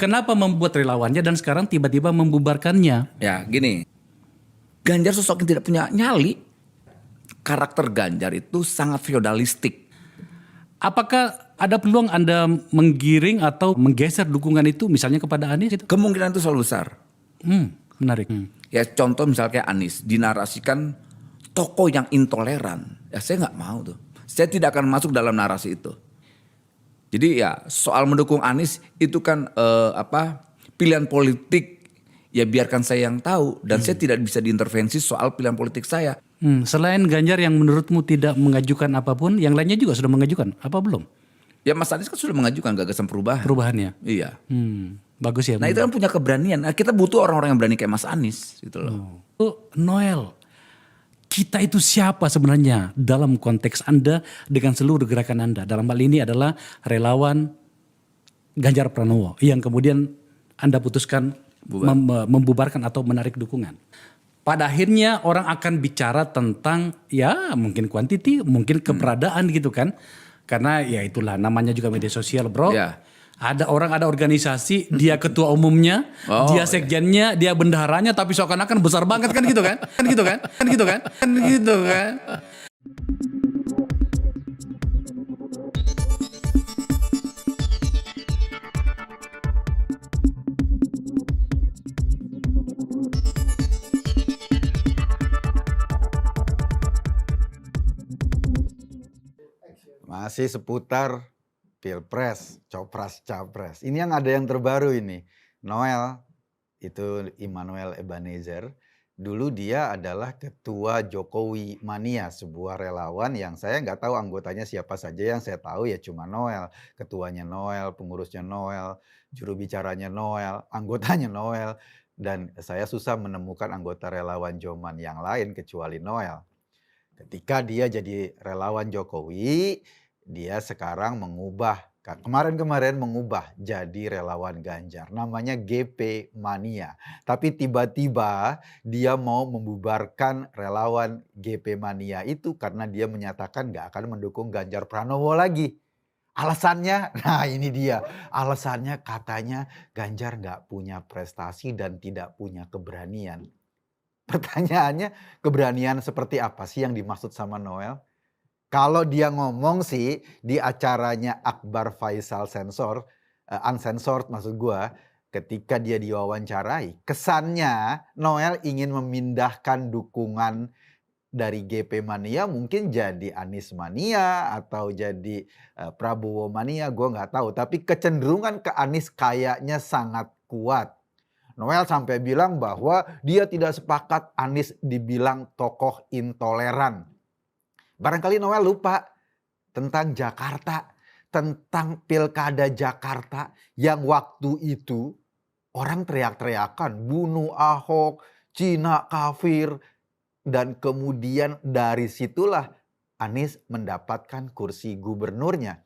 Kenapa membuat relawannya dan sekarang tiba-tiba membubarkannya? Ya gini, Ganjar sosok yang tidak punya nyali. Karakter Ganjar itu sangat feodalistik. Apakah ada peluang Anda menggiring atau menggeser dukungan itu misalnya kepada Anies? Itu? Kemungkinan itu selalu besar. Menarik. Ya contoh misalnya kayak Anies dinarasikan tokoh yang intoleran. Ya saya nggak mau tuh. Saya tidak akan masuk dalam narasi itu. Jadi ya soal mendukung Anies itu kan pilihan politik, ya biarkan saya yang tahu dan saya tidak bisa diintervensi soal pilihan politik saya. Selain Ganjar yang menurutmu tidak mengajukan apapun, yang lainnya juga sudah mengajukan, apa belum? Ya Mas Anies kan sudah mengajukan gagasan perubahan. Perubahannya. Iya. Bagus ya. Nah itu kan punya keberanian. Nah, kita butuh orang-orang yang berani kayak Mas Anies gitu loh. Noel, kita itu siapa sebenarnya dalam konteks Anda dengan seluruh gerakan Anda? Dalam hal ini adalah relawan Ganjar Pranowo yang kemudian Anda putuskan membubarkan atau menarik dukungan. Pada akhirnya orang akan bicara tentang ya mungkin kuantiti, mungkin keberadaan gitu kan. Karena ya itulah namanya juga media sosial bro. Ya. Ada orang, ada organisasi, dia ketua umumnya, dia sekjennya, dia bendaharanya, tapi seakan-akan besar banget kan gitu kan? Kan gitu kan? Kan gitu kan? Kan gitu kan? Masih seputar Pilpres, Capres. Ini yang ada yang terbaru ini. Noel, itu Immanuel Ebenezer. Dulu dia adalah ketua Jokowi Mania, sebuah relawan yang saya nggak tahu anggotanya siapa saja. Yang saya tahu ya cuma Noel. Ketuanya Noel, pengurusnya Noel, juru bicaranya Noel, anggotanya Noel. Dan saya susah menemukan anggota relawan Joman yang lain kecuali Noel. Ketika dia jadi relawan Jokowi, dia sekarang kemarin mengubah jadi relawan Ganjar. Namanya GP Mania. Tapi tiba-tiba dia mau membubarkan relawan GP Mania itu karena dia menyatakan gak akan mendukung Ganjar Pranowo lagi. Alasannya, nah ini dia. Alasannya katanya Ganjar gak punya prestasi dan tidak punya keberanian. Pertanyaannya, keberanian seperti apa sih yang dimaksud sama Noel? Kalau dia ngomong sih di acaranya Akbar Faisal Uncensored maksud gua, ketika dia diwawancarai, kesannya Noel ingin memindahkan dukungan dari GP Mania mungkin jadi Anies Mania atau jadi Prabowo Mania, gua nggak tahu. Tapi kecenderungan ke Anies kayaknya sangat kuat. Noel sampai bilang bahwa dia tidak sepakat Anies dibilang tokoh intoleran. Barangkali Noel lupa tentang Jakarta, tentang pilkada Jakarta yang waktu itu orang teriak-teriakan bunuh Ahok, Cina kafir, dan kemudian dari situlah Anies mendapatkan kursi gubernurnya.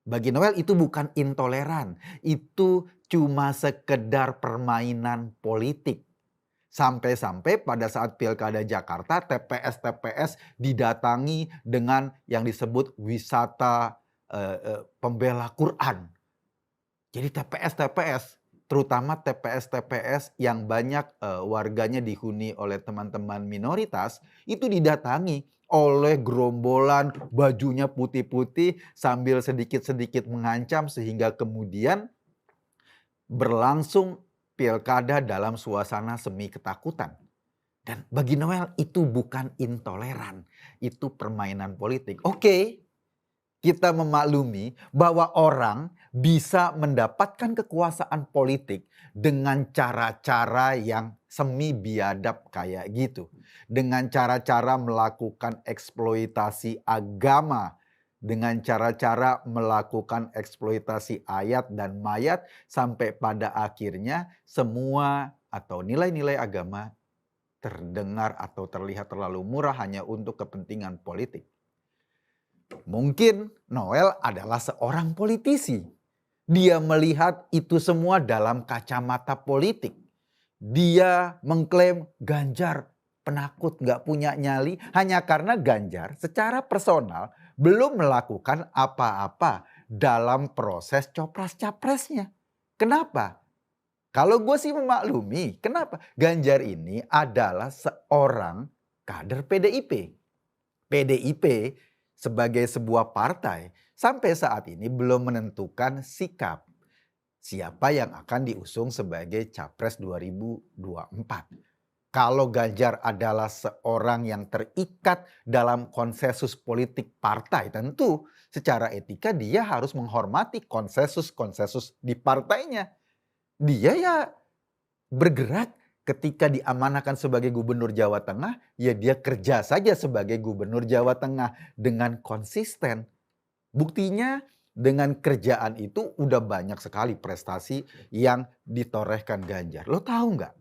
Bagi Noel itu bukan intoleran, itu cuma sekedar permainan politik. Sampai-sampai pada saat pilkada Jakarta, TPS-TPS didatangi dengan yang disebut wisata pembela Quran. Jadi TPS-TPS, terutama TPS-TPS yang banyak warganya dihuni oleh teman-teman minoritas, itu didatangi oleh gerombolan bajunya putih-putih sambil sedikit-sedikit mengancam sehingga kemudian berlangsung pilkada dalam suasana semi ketakutan. Dan bagi Noel itu bukan intoleran, itu permainan politik. Oke, kita memaklumi bahwa orang bisa mendapatkan kekuasaan politik dengan cara-cara yang semi biadab kayak gitu. Dengan cara-cara melakukan eksploitasi agama, dengan cara-cara melakukan eksploitasi ayat dan mayat sampai pada akhirnya semua atau nilai-nilai agama terdengar atau terlihat terlalu murah hanya untuk kepentingan politik. Mungkin Noel adalah seorang politisi. Dia melihat itu semua dalam kacamata politik. Dia mengklaim Ganjar penakut, gak punya nyali hanya karena Ganjar secara personal belum melakukan apa-apa dalam proses copras-capresnya. Kenapa? Kalau gue sih memaklumi, kenapa? Ganjar ini adalah seorang kader PDIP. PDIP sebagai sebuah partai sampai saat ini belum menentukan sikap siapa yang akan diusung sebagai capres 2024. Kalau Ganjar adalah seorang yang terikat dalam konsensus politik partai, tentu secara etika dia harus menghormati konsensus-konsensus di partainya. Dia ya bergerak ketika diamanahkan sebagai gubernur Jawa Tengah, ya dia kerja saja sebagai gubernur Jawa Tengah dengan konsisten. Buktinya dengan kerjaan itu udah banyak sekali prestasi yang ditorehkan Ganjar. Lo tahu nggak?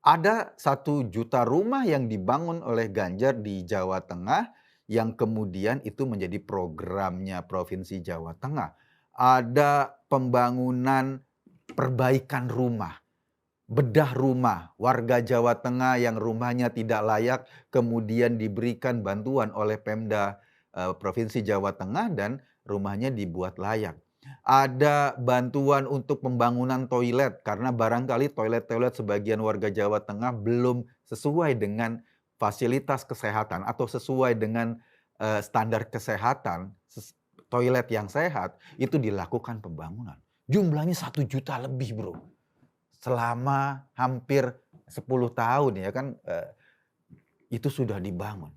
Ada 1 juta rumah yang dibangun oleh Ganjar di Jawa Tengah yang kemudian itu menjadi programnya Provinsi Jawa Tengah. Ada pembangunan perbaikan rumah, bedah rumah warga Jawa Tengah yang rumahnya tidak layak kemudian diberikan bantuan oleh Pemda Provinsi Jawa Tengah dan rumahnya dibuat layak. Ada bantuan untuk pembangunan toilet karena barangkali toilet-toilet sebagian warga Jawa Tengah belum sesuai dengan fasilitas kesehatan atau sesuai dengan standar kesehatan toilet yang sehat, itu dilakukan pembangunan. Jumlahnya 1 juta lebih, bro. Selama hampir 10 tahun ya kan itu sudah dibangun.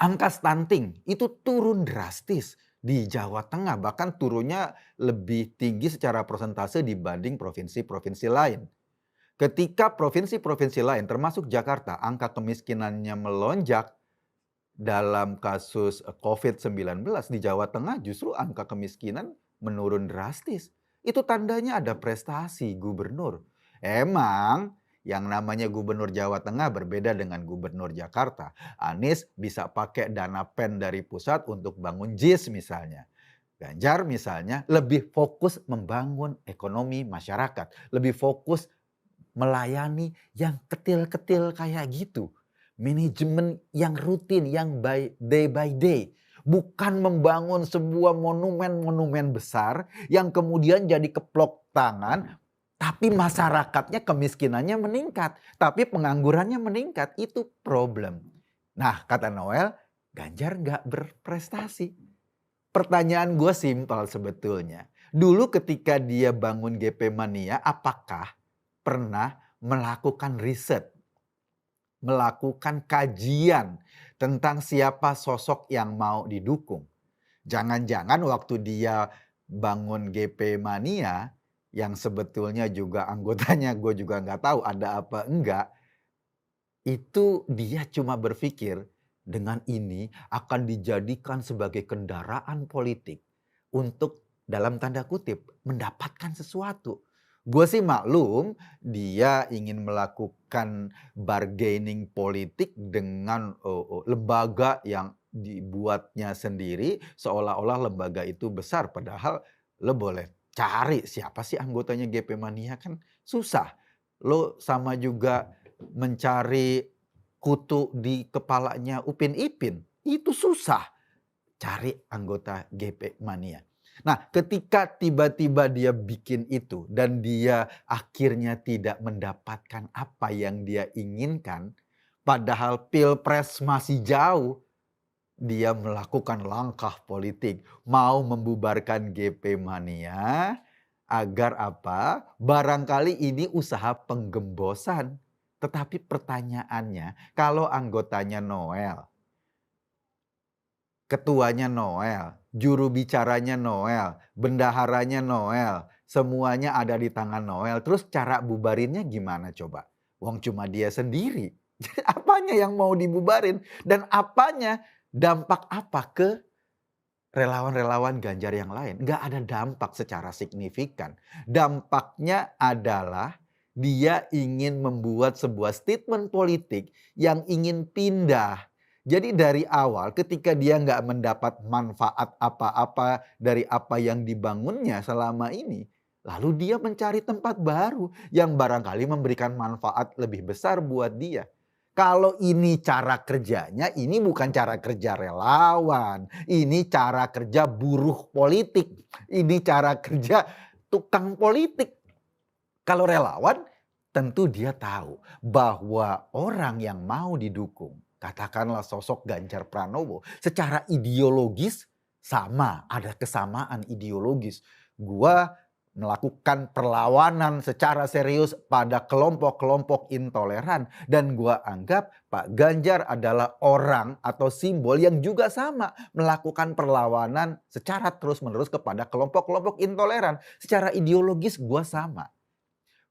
Angka stunting itu turun drastis di Jawa Tengah, bahkan turunnya lebih tinggi secara persentase dibanding provinsi-provinsi lain. Ketika provinsi-provinsi lain termasuk Jakarta angka kemiskinannya melonjak dalam kasus COVID-19, di Jawa Tengah justru angka kemiskinan menurun drastis. Itu tandanya ada prestasi gubernur. Emang yang namanya gubernur Jawa Tengah berbeda dengan gubernur Jakarta. Anies bisa pakai dana PEN dari pusat untuk bangun JIS misalnya. Ganjar misalnya lebih fokus membangun ekonomi masyarakat. Lebih fokus melayani yang kecil-kecil kayak gitu. Manajemen yang rutin, yang day by day. Bukan membangun sebuah monumen-monumen besar yang kemudian jadi keplok tangan, tapi masyarakatnya kemiskinannya meningkat, tapi penganggurannya meningkat. Itu problem. Nah, kata Noel, Ganjar nggak berprestasi. Pertanyaan gue simpel sebetulnya. Dulu ketika dia bangun GP Mania, apakah pernah melakukan riset, melakukan kajian tentang siapa sosok yang mau didukung? Jangan-jangan waktu dia bangun GP Mania, yang sebetulnya juga anggotanya gue juga nggak tahu ada apa enggak, itu dia cuma berpikir dengan ini akan dijadikan sebagai kendaraan politik untuk dalam tanda kutip mendapatkan sesuatu. Gue sih maklum dia ingin melakukan bargaining politik dengan lembaga yang dibuatnya sendiri seolah-olah lembaga itu besar, padahal lo boleh cari siapa sih anggotanya GP Mania, kan susah. Lo sama juga mencari kutu di kepalanya Upin Ipin, itu susah cari anggota GP Mania. Nah, ketika tiba-tiba dia bikin itu dan dia akhirnya tidak mendapatkan apa yang dia inginkan, padahal Pilpres masih jauh, dia melakukan langkah politik, mau membubarkan GP Mania agar apa? Barangkali ini usaha penggembosan. Tetapi pertanyaannya, kalau anggotanya Noel, ketuanya Noel, juru bicaranya Noel, bendaharanya Noel, semuanya ada di tangan Noel, terus cara bubarinnya gimana coba? Wong cuma dia sendiri. Apanya yang mau dibubarin? Dan apanya? Dampak apa ke relawan-relawan Ganjar yang lain? Nggak ada dampak secara signifikan. Dampaknya adalah dia ingin membuat sebuah statement politik yang ingin pindah. Jadi dari awal ketika dia nggak mendapat manfaat apa-apa dari apa yang dibangunnya selama ini, lalu dia mencari tempat baru yang barangkali memberikan manfaat lebih besar buat dia. Kalau ini cara kerjanya, ini bukan cara kerja relawan. Ini cara kerja buruh politik. Ini cara kerja tukang politik. Kalau relawan tentu dia tahu bahwa orang yang mau didukung, katakanlah sosok Ganjar Pranowo, secara ideologis sama, ada kesamaan ideologis. Gua melakukan perlawanan secara serius pada kelompok-kelompok intoleran, dan gua anggap Pak Ganjar adalah orang atau simbol yang juga sama melakukan perlawanan secara terus-menerus kepada kelompok-kelompok intoleran. Secara ideologis gua sama.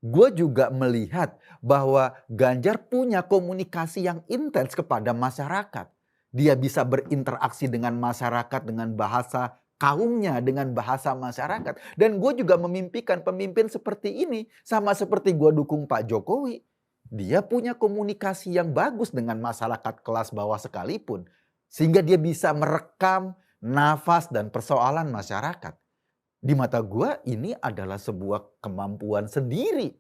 Gue juga melihat bahwa Ganjar punya komunikasi yang intens kepada masyarakat. Dia bisa berinteraksi dengan masyarakat dengan bahasa kaumnya, dengan bahasa masyarakat. Dan gue juga memimpikan pemimpin seperti ini. Sama seperti gue dukung Pak Jokowi. Dia punya komunikasi yang bagus dengan masyarakat kelas bawah sekalipun. Sehingga dia bisa merekam nafas dan persoalan masyarakat. Di mata gue ini adalah sebuah kemampuan sendiri.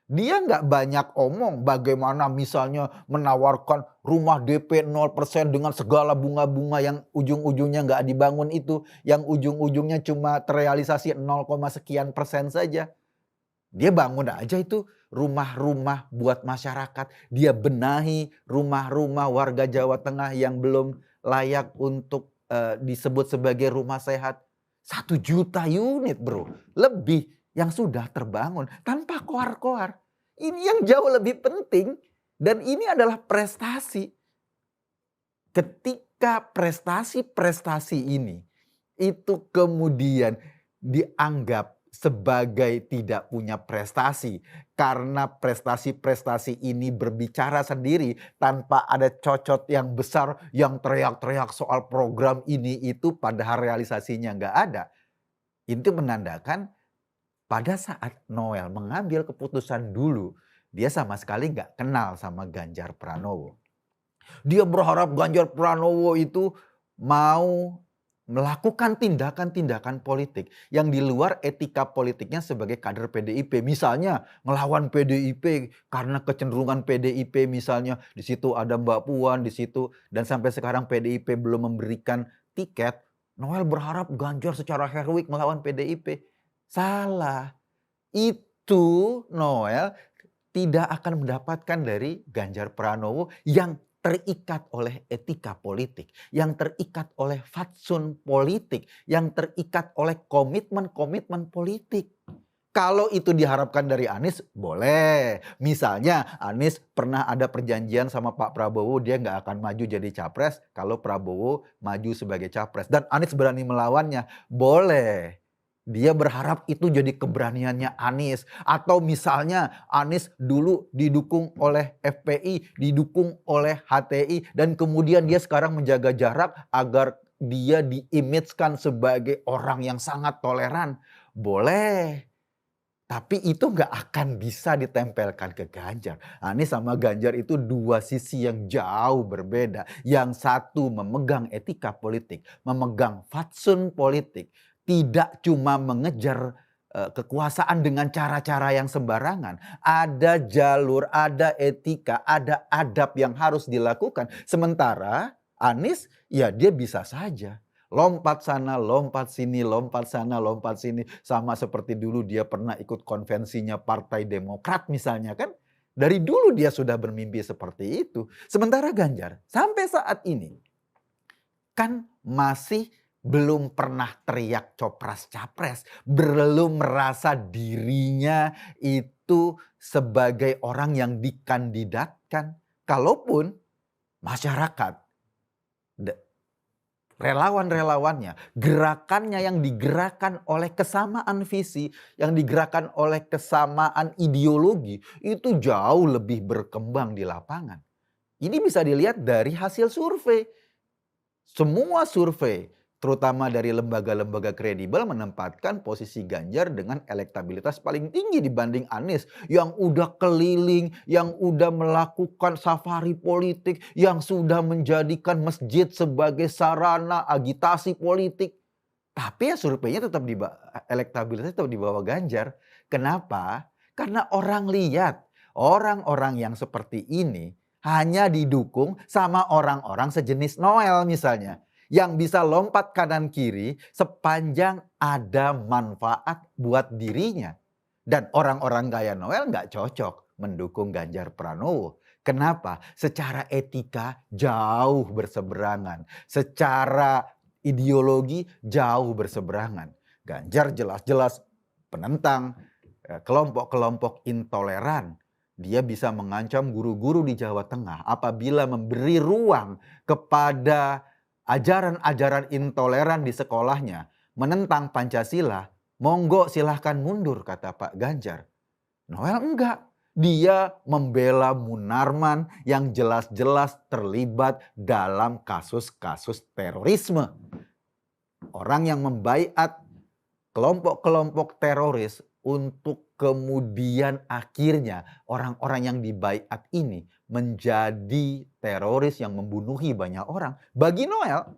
Dia nggak banyak omong bagaimana misalnya menawarkan rumah DP 0% dengan segala bunga-bunga yang ujung-ujungnya nggak dibangun itu. Yang ujung-ujungnya cuma terrealisasi 0, sekian persen saja. Dia bangun aja itu rumah-rumah buat masyarakat. Dia benahi rumah-rumah warga Jawa Tengah yang belum layak untuk disebut sebagai rumah sehat. 1 juta unit bro, lebih yang sudah terbangun tanpa koar-koar. Ini yang jauh lebih penting dan ini adalah prestasi. Ketika prestasi-prestasi ini itu kemudian dianggap sebagai tidak punya prestasi karena prestasi-prestasi ini berbicara sendiri tanpa ada cocot yang besar yang teriak-teriak soal program ini itu padahal realisasinya nggak ada. Itu menandakan pada saat Noel mengambil keputusan dulu, dia sama sekali nggak kenal sama Ganjar Pranowo. Dia berharap Ganjar Pranowo itu mau melakukan tindakan-tindakan politik yang di luar etika politiknya sebagai kader PDIP. Misalnya melawan PDIP karena kecenderungan PDIP misalnya di situ ada Mbak Puan di situ dan sampai sekarang PDIP belum memberikan tiket. Noel berharap Ganjar secara heroik melawan PDIP. Salah. Itu Noel tidak akan mendapatkan dari Ganjar Pranowo yang terikat oleh etika politik, yang terikat oleh fatsun politik, yang terikat oleh komitmen-komitmen politik. Kalau itu diharapkan dari Anies, boleh. Misalnya Anies pernah ada perjanjian sama Pak Prabowo, dia nggak akan maju jadi capres kalau Prabowo maju sebagai capres. Dan Anies berani melawannya, boleh. Dia berharap itu jadi keberaniannya Anies. Atau misalnya Anies dulu didukung oleh FPI, didukung oleh HTI. Dan kemudian dia sekarang menjaga jarak agar dia diimage-kan sebagai orang yang sangat toleran. Boleh. Tapi itu nggak akan bisa ditempelkan ke Ganjar. Anies sama Ganjar itu dua sisi yang jauh berbeda. Yang satu memegang etika politik, memegang fatsun politik. Tidak cuma mengejar kekuasaan dengan cara-cara yang sembarangan. Ada jalur, ada etika, ada adab yang harus dilakukan. Sementara Anies ya dia bisa saja. Lompat sana, lompat sini, lompat sana, lompat sini. Sama seperti dulu dia pernah ikut konvensinya Partai Demokrat misalnya kan. Dari dulu dia sudah bermimpi seperti itu. Sementara Ganjar sampai saat ini kan masih belum pernah teriak copras-capres. Belum merasa dirinya itu sebagai orang yang dikandidatkan. Kalaupun masyarakat, relawan-relawannya, gerakannya yang digerakkan oleh kesamaan visi, yang digerakkan oleh kesamaan ideologi, itu jauh lebih berkembang di lapangan. Ini bisa dilihat dari hasil survei. Semua survei, terutama dari lembaga-lembaga kredibel menempatkan posisi Ganjar dengan elektabilitas paling tinggi dibanding Anies yang udah keliling, yang udah melakukan safari politik, yang sudah menjadikan masjid sebagai sarana agitasi politik. Tapi ya surveinya tetap elektabilitasnya tetap di bawah Ganjar. Kenapa? Karena orang lihat orang-orang yang seperti ini hanya didukung sama orang-orang sejenis Noel misalnya. Yang bisa lompat kanan kiri sepanjang ada manfaat buat dirinya. Dan orang-orang kayak Noel nggak cocok mendukung Ganjar Pranowo. Kenapa? Secara etika jauh berseberangan. Secara ideologi jauh berseberangan. Ganjar jelas-jelas penentang kelompok-kelompok intoleran. Dia bisa mengancam guru-guru di Jawa Tengah apabila memberi ruang kepada ajaran-ajaran intoleran di sekolahnya, menentang Pancasila, monggo silahkan mundur, kata Pak Ganjar. Noel enggak. Dia membela Munarman yang jelas-jelas terlibat dalam kasus-kasus terorisme. Orang yang membaiat kelompok-kelompok teroris untuk kemudian akhirnya orang-orang yang dibaiat ini menjadi teroris yang membunuhi banyak orang. Bagi Noel,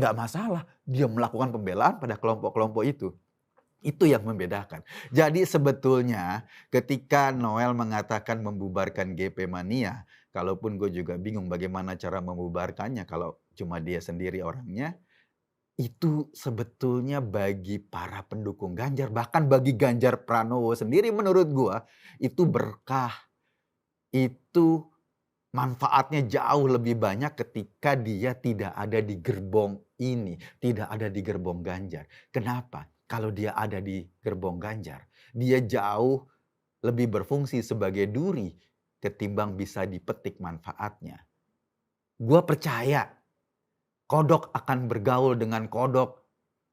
nggak masalah dia melakukan pembelaan pada kelompok-kelompok itu. Itu yang membedakan. Jadi sebetulnya ketika Noel mengatakan membubarkan GP Mania, kalaupun gue juga bingung bagaimana cara membubarkannya kalau cuma dia sendiri orangnya, itu sebetulnya bagi para pendukung Ganjar, bahkan bagi Ganjar Pranowo sendiri menurut gua, itu berkah. Itu manfaatnya jauh lebih banyak ketika dia tidak ada di gerbong ini, tidak ada di gerbong Ganjar. Kenapa? Kalau dia ada di gerbong Ganjar, dia jauh lebih berfungsi sebagai duri ketimbang bisa dipetik manfaatnya. Gua percaya kodok akan bergaul dengan kodok,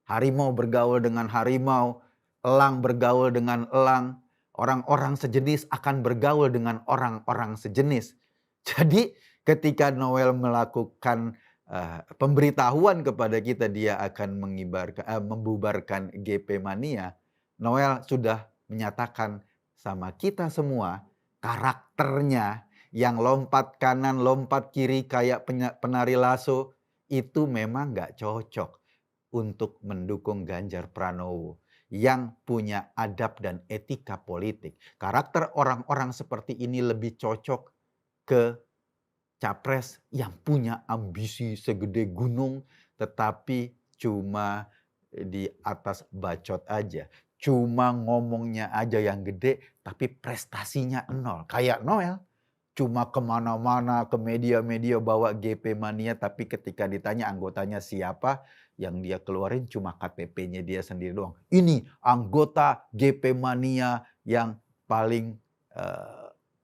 harimau bergaul dengan harimau, elang bergaul dengan elang, orang-orang sejenis akan bergaul dengan orang-orang sejenis. Jadi ketika Noel melakukan pemberitahuan kepada kita dia akan membubarkan GP Mania, Noel sudah menyatakan sama kita semua karakternya yang lompat kanan, lompat kiri kayak penari lasso, itu memang nggak cocok untuk mendukung Ganjar Pranowo yang punya adab dan etika politik. Karakter orang-orang seperti ini lebih cocok ke capres yang punya ambisi segede gunung tetapi cuma di atas bacot aja. Cuma ngomongnya aja yang gede tapi prestasinya nol. Kayak Noel. Cuma kemana-mana ke media-media bawa GP Mania tapi ketika ditanya anggotanya siapa yang dia keluarin cuma KTP-nya dia sendiri doang. Ini anggota GP Mania yang paling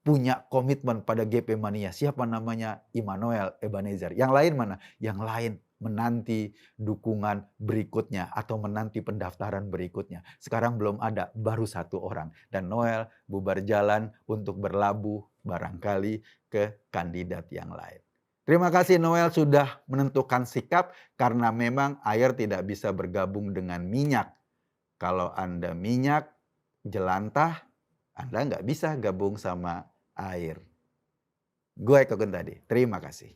punya komitmen pada GP Mania. Siapa namanya? Immanuel Ebenezer. Yang lain mana? Yang lain menanti dukungan berikutnya atau menanti pendaftaran berikutnya. Sekarang belum ada, baru satu orang. Dan Noel bubar jalan untuk berlabuh barangkali ke kandidat yang lain. Terima kasih Noel sudah menentukan sikap karena memang air tidak bisa bergabung dengan minyak. Kalau Anda minyak jelantah, Anda nggak bisa gabung sama air. Gue Eko Gentadi, terima kasih.